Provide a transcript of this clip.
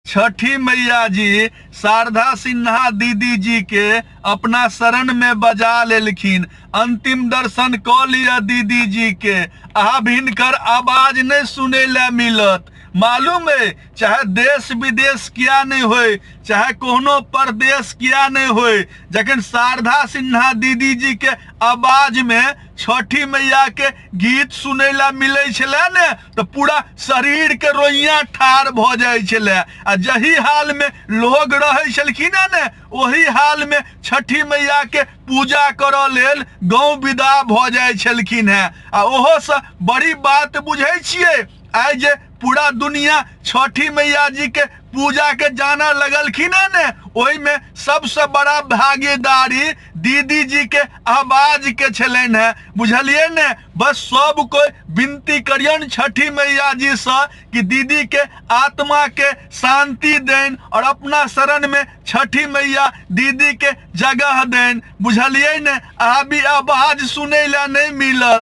छठी मैया जी शारदा सिन्हा दीदी जी के अपना शरण में बजा लेलखिन। अंतिम दर्शन क लिया दीदी जी के। अब हिनकर आवाज नहीं सुने ला मिलत। मालूम है, चाहे देश विदेश किया नहीं होए, चाहे कोनो परदेश किया नहीं होए, जखन शारदा सिन्हा दीदी जी के आवाज में छठी मैया के गीत सुने ला मिले छले ने, तो पूरा शरीर के रोइया ठार भ जाए छले। आ जही हाल में लोग रहे छलखिन ने, वही हाल में छठी मैया के पूजा करऽ लेल गाँव विदा भ जाए छलखिन है। आ ओहो से बड़ी बात बुझे छिए, आइ जे पूरा दुनिया छठी मैया जी के पूजा के जाना लगलखिन है ने, ओहि में सबसे बड़ा भागीदारी दीदी जी के आवाज के छलन है। बुझलिए ने। बस सब कोई विनती करियन छठी मैया जी से कि दीदी के आत्मा के शांति देन और अपना शरण में छठी मैया दीदी के जगह देन। बुझलिए ने। अभी आवाज सुने ला नहीं मिलत।